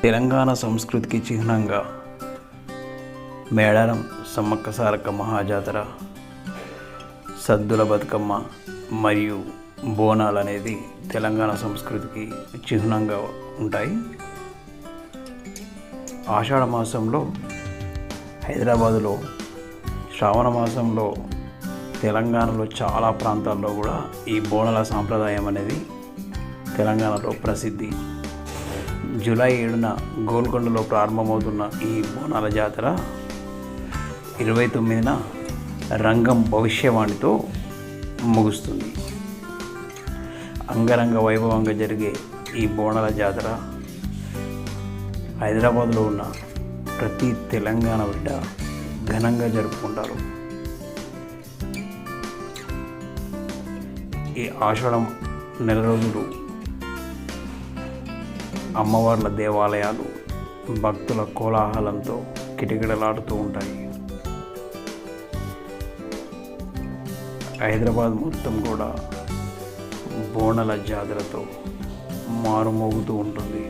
తెలంగాణ సంస్కృతికి చిహ్నంగా మేడారం సమ్మక్క సారక్క మహాజాతర, సద్దుల బతుకమ్మ మరియు బోనాలు అనేది తెలంగాణ సంస్కృతికి చిహ్నంగా ఉంటాయి. ఆషాఢ మాసంలో హైదరాబాదులో, శ్రావణ మాసంలో తెలంగాణలో చాలా ప్రాంతాల్లో కూడా ఈ బోనాల సాంప్రదాయం అనేది తెలంగాణలో ప్రసిద్ధి. జూలై 7న గోల్కొండలో ప్రారంభమవుతున్న ఈ బోనాల జాతర 29న రంగం భవిష్యవాణితో ముగుస్తుంది. అంగరంగ వైభవంగా జరిగే ఈ బోనాల జాతర హైదరాబాద్లో ఉన్న ప్రతి తెలంగాణ బిడ్డ ఘనంగా జరుపుకుంటారు. ఈ ఆషాఢం నెల రోజులు అమ్మవార్ల దేవాలయాలు భక్తుల కోలాహలంతో కిటకిటలాడుతూ ఉంటాయి. హైదరాబాద్ మొత్తం కూడా బోనాల జాతరతో మారుమోగుతూ ఉంటుంది.